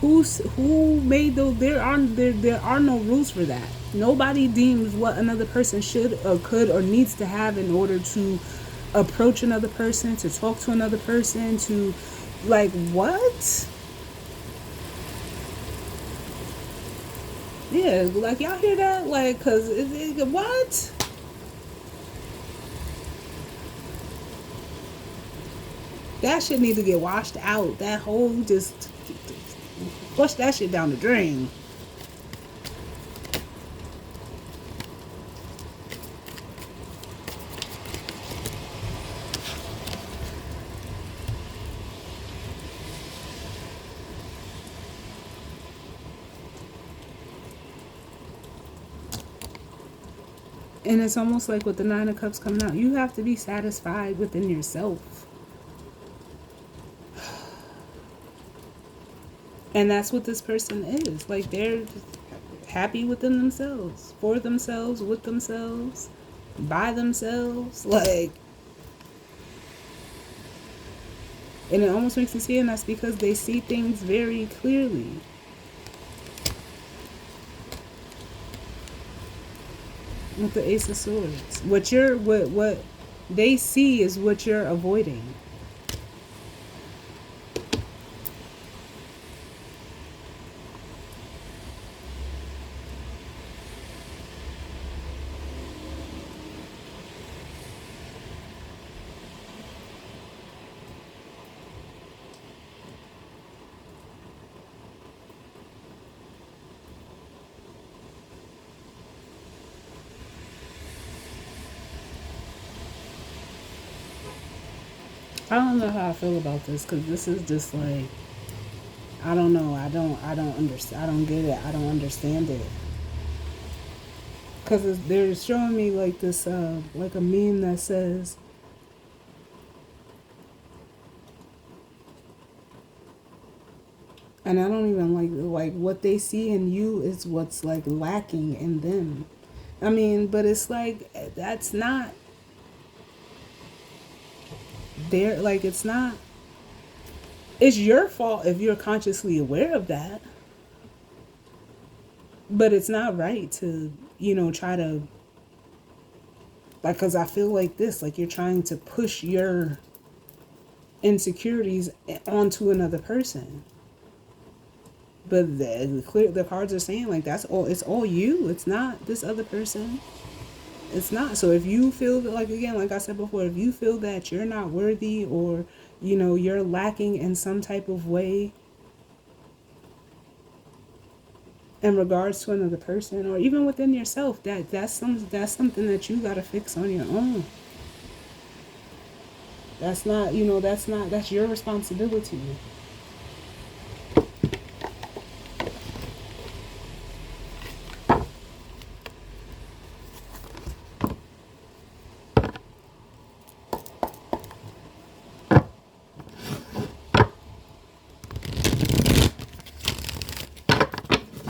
who made those? There are no rules for that. Nobody deems what another person should or could or needs to have in order to approach another person, to talk to another person, to, like, what? Yeah, like, y'all hear that? Like, cause what? That shit needs to get washed out. That whole just Flush that shit down the drain. And it's almost like with the Nine of Cups coming out, you have to be satisfied within yourself. And that's what this person is. Like, they're happy within themselves, for themselves, with themselves, by themselves. Like, and it almost makes me see, and that's because they see things very clearly. With the Ace of Swords, what they see is what you're avoiding. I don't know how I feel about this, because this is just like, I don't know. I don't understand. I don't get it. I don't understand it. Because they're showing me like this, like a meme that says, and I don't even like what they see in you is what's like lacking in them. I mean, but it's like that's not there. Like, it's not. It's your fault if you're consciously aware of that. But it's not right to, try to, like, because I feel like this, like you're trying to push your insecurities onto another person. But the cards are saying, like, that's all, it's all you. It's not this other person. It's not. So if you feel that, like, again, like I said before, if you feel that you're not worthy, or, you're lacking in some type of way in regards to another person, or even within yourself, that's something that you got to fix on your own. That's not, that's your responsibility.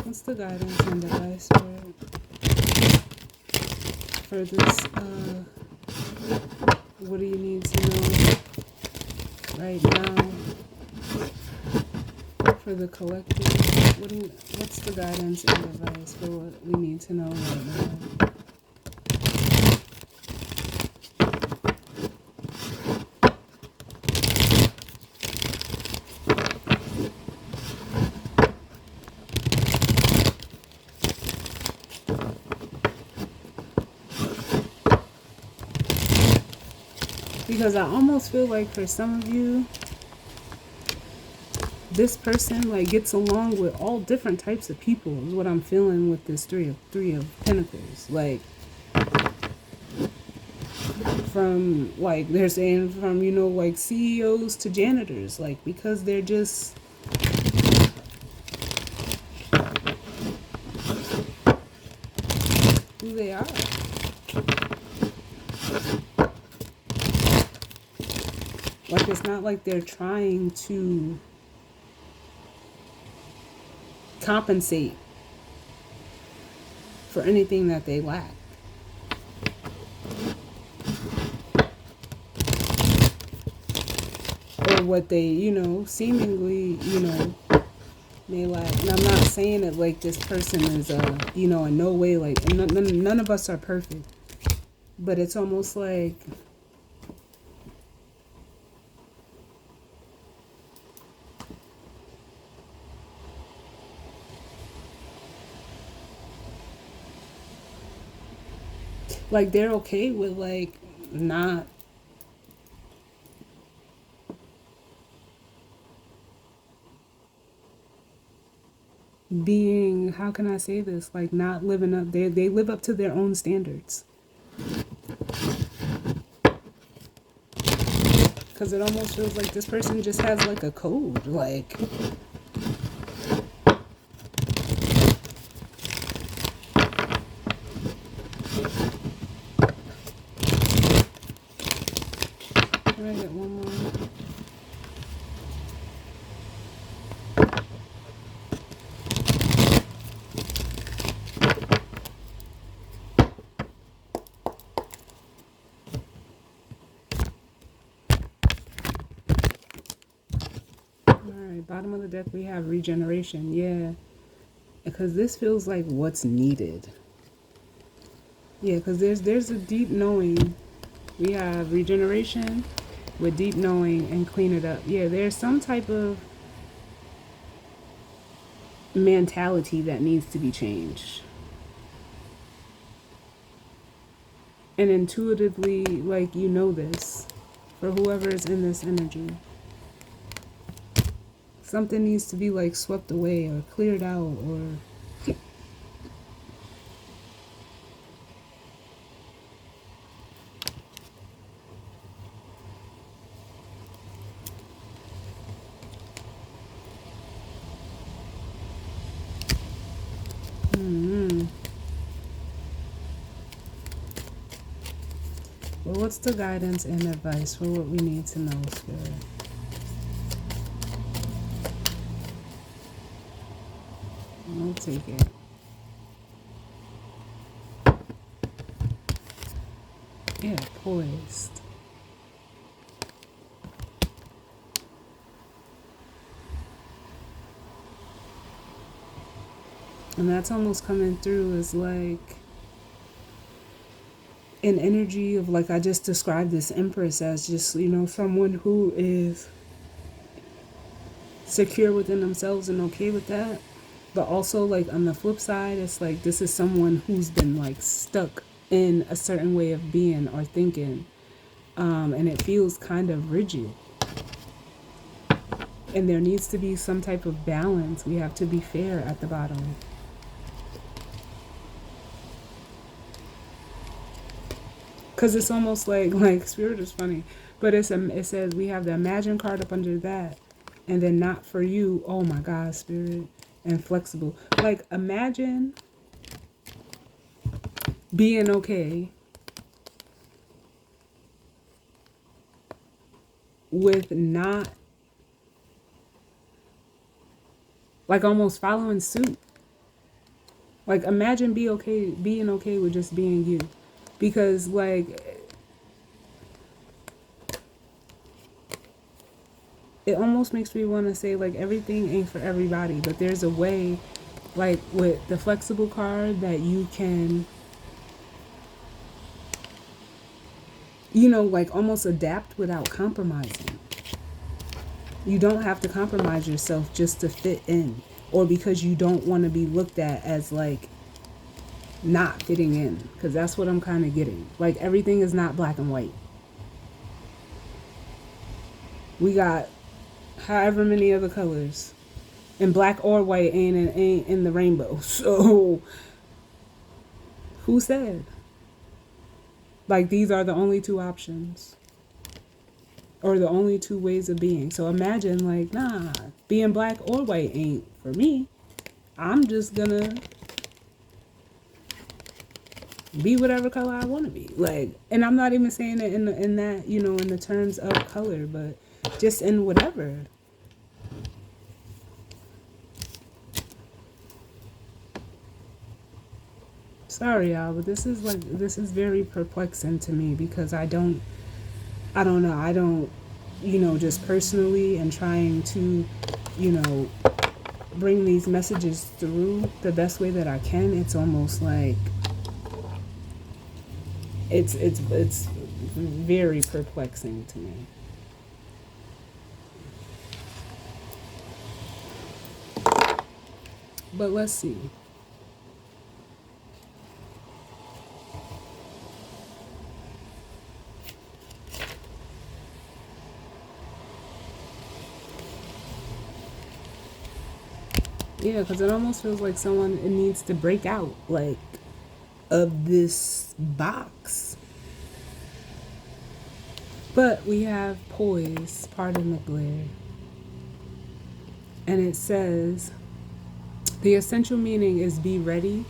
What's the guidance and advice for this? What do you need to know right now for the collective? What's the guidance and advice for what we need to know right now? Because I almost feel like for some of you, this person like gets along with all different types of people is what I'm feeling with this three of Pentacles. Like, from, like, they're saying from, like CEOs to janitors, like, because they're just who they are. Like, it's not like they're trying to compensate for anything that they lack. Or what they, seemingly, may lack. And I'm not saying it like this person is, in no way, like, none of us are perfect. But it's almost like, they're okay with, like, not, being, how can I say this, like not living up, they live up to their own standards. Because it almost feels like this person just has like a code, like can I get one more? Alright, bottom of the deck we have regeneration. Yeah. Because this feels like what's needed. Yeah, because there's a deep knowing. We have regeneration with deep knowing and clean it up. Yeah, there's some type of mentality that needs to be changed. And intuitively, like, you know this, for whoever is in this energy. Something needs to be like swept away or cleared out or well, what's the guidance and advice for what we need to know, Spirit? I'll take it. Yeah, poised. And that's almost coming through as like an energy of, like I just described this Empress as just, you know, someone who is secure within themselves and okay with that. But also, like, on the flip side, it's like this is someone who's been like stuck in a certain way of being or thinking, and it feels kind of rigid. And there needs to be some type of balance. We have to be fair at the bottom. Because it's almost like Spirit is funny, but it says we have the Imagine card up under that, and then Not for You. Oh my God, Spirit, and Flexible. Like, imagine being okay with not, like, almost following suit. Like, imagine being okay with just being you. Because, like, it almost makes me want to say, like, everything ain't for everybody. But there's a way, like, with the Flexible card that you can, you know, like, almost adapt without compromising. You don't have to compromise yourself just to fit in. Or because you don't want to be looked at as, like, not fitting in, because that's what I'm kind of getting. Like, everything is not black and white. We got however many other colors, and black or white ain't in the rainbow. So who said, like, these are the only two options or the only two ways of being? So imagine, like, nah, being black or white ain't for me. I'm just gonna be whatever color I want to be. Like, and I'm not even saying it in that, you know, in the terms of color, but just in whatever. Sorry, y'all, but this is very perplexing to me, because I don't know, you know, just personally, and trying to, you know, bring these messages through the best way that I can. It's almost like it's very perplexing to me. But let's see. Yeah, because it almost feels like someone it needs to break out, like, of this box. But we have poise, pardon the glare. And it says, the essential meaning is be ready,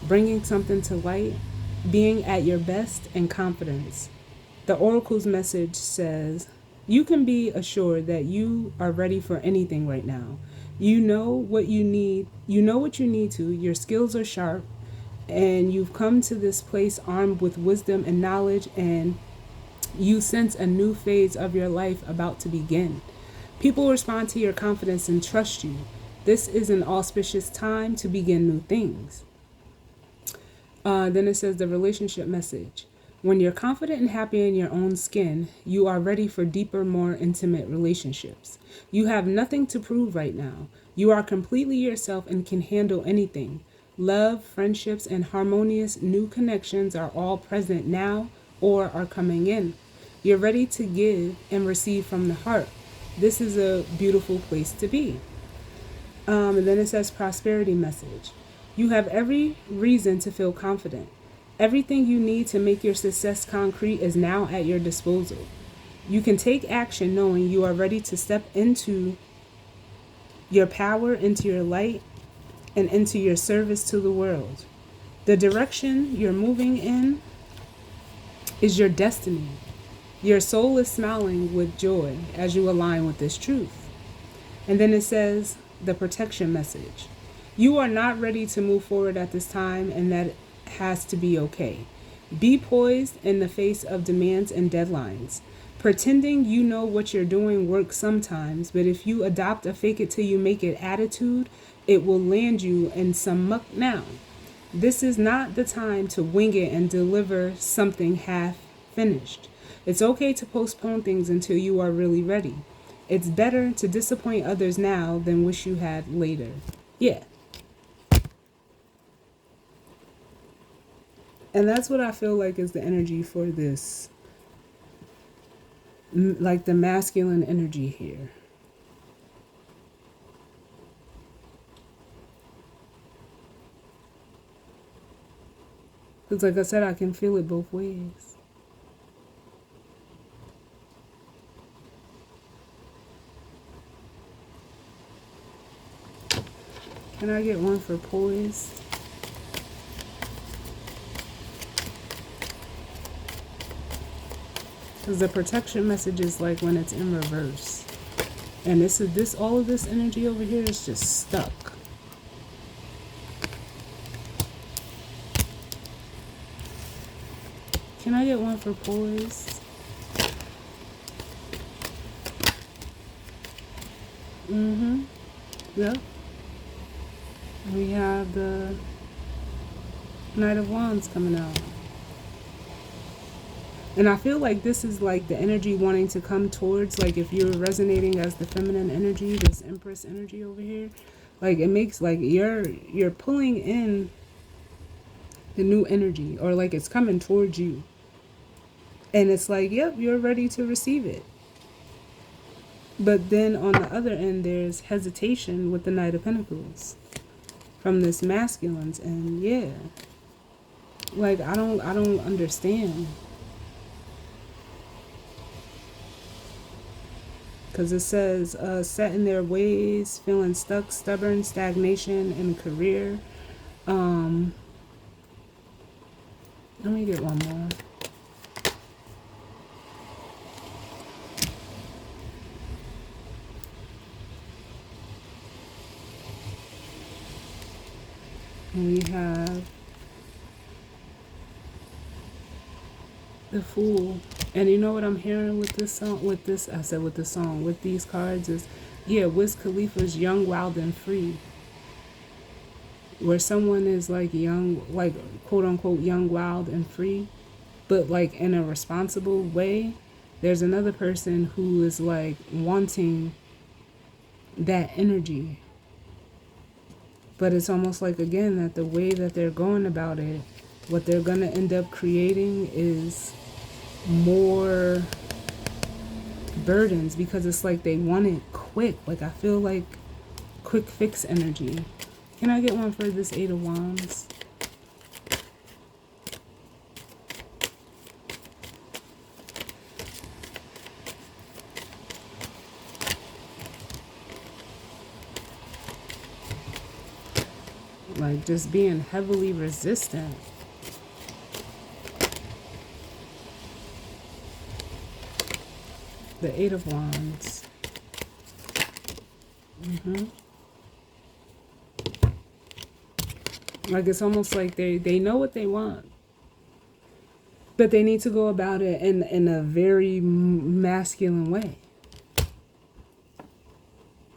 bringing something to light, being at your best, and confidence. The oracle's message says, you can be assured that you are ready for anything right now. You know what you need. You know what you need to. Your skills are sharp, and you've come to this place armed with wisdom and knowledge, and you sense a new phase of your life about to begin. People respond to your confidence and trust you. This is an auspicious time to begin new things. Then it says the relationship message. When you're confident and happy in your own skin, you are ready for deeper, more intimate relationships. You have nothing to prove right now. You are completely yourself and can handle anything. Love, friendships, and harmonious new connections are all present now or are coming in. You're ready to give and receive from the heart. This is a beautiful place to be. And then it says prosperity message. You have every reason to feel confident. Everything you need to make your success concrete is now at your disposal. You can take action knowing you are ready to step into your power, into your light, and into your service to the world. The direction you're moving in is your destiny. Your soul is smiling with joy as you align with this truth. And then it says the protection message. You are not ready to move forward at this time, and that has to be okay. Be poised in the face of demands and deadlines. Pretending you know what you're doing works sometimes, but if you adopt a fake it till you make it attitude, it will land you in some muck now. This is not the time to wing it and deliver something half finished. It's okay to postpone things until you are really ready. It's better to disappoint others now than wish you had later. Yeah. And that's what I feel like is the energy for this. Like the masculine energy here. Because like I said, I can feel it both ways. Can I get one for poise? Because the protection message is like when it's in reverse. And all of this energy over here is just stuck. Can I get one for poise? Yep. We have the Knight of Wands coming out. And I feel like this is like the energy wanting to come towards, like if you're resonating as the feminine energy, this Empress energy over here, like it makes like you're pulling in the new energy, or like it's coming towards you. And it's like, yep, you're ready to receive it. But then on the other end, there's hesitation with the Knight of Pentacles from this masculine's end. Yeah. Like, I don't understand. Because it says, set in their ways, feeling stuck, stubborn, stagnation in career. Let me get one more. And we have the Fool. And you know what I'm hearing with this song, with these cards is, yeah, Wiz Khalifa's Young, Wild, and Free. Where someone is like young, like quote unquote young, wild, and free, but like in a responsible way. There's another person who is like wanting that energy. But it's almost like, again, that the way that they're going about it, what they're going to end up creating is more burdens, because it's like they want it quick. Like I feel like quick fix energy. Can I get one for this Eight of Wands? Like just being heavily resistant. The Eight of Wands. Like it's almost like they know what they want, but they need to go about it in a very masculine way.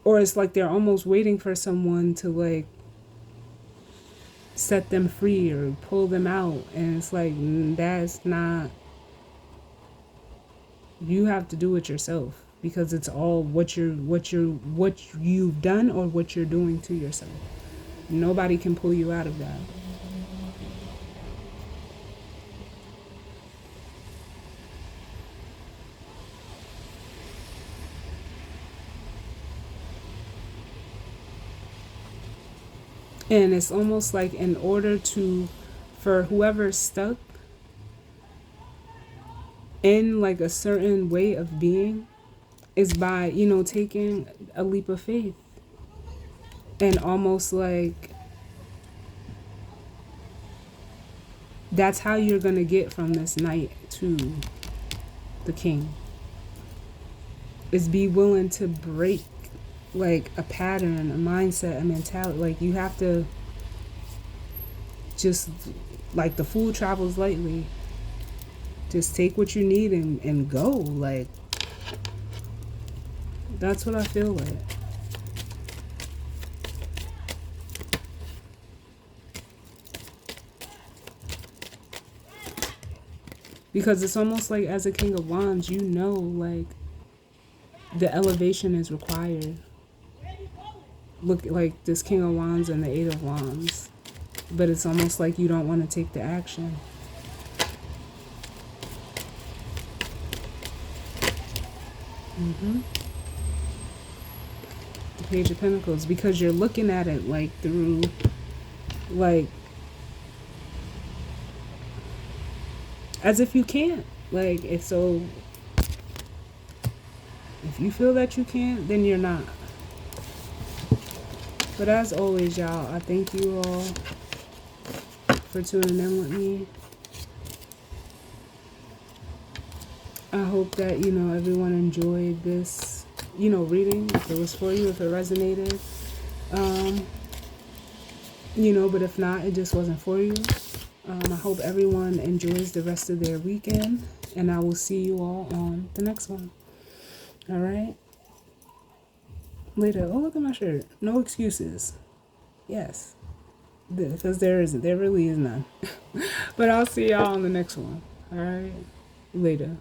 Or it's like they're almost waiting for someone to like set them free or pull them out, and it's like that's not. You have to do it yourself, because it's all what you've done or what you're doing to yourself. Nobody can pull you out of that. And it's almost like in order for whoever's stuck in like a certain way of being is by, you know, taking a leap of faith. And almost like that's how you're going to get from this Knight to the King. Is be willing to break like a pattern, a mindset, a mentality. Like you have to just, like the fool travels lightly. Just take what you need and go. Like that's what I feel like. Because it's almost like as a King of Wands, you know, like the elevation is required. Look like this King of Wands and the Eight of Wands. But it's almost like you don't want to take the action. The Page of Pentacles, because you're looking at it like through, like, as if you can't. Like, if you feel that you can't, then you're not. But as always, y'all, I thank you all for tuning in with me. I hope that, you know, everyone enjoyed this, you know, reading. If it was for you, if it resonated. You know, but if not, it just wasn't for you. I hope everyone enjoys the rest of their weekend. And I will see you all on the next one. All right? Later. Oh, look at my shirt. No excuses. Yes. Because there isn't. There really is none. But I'll see y'all on the next one. All right? Later.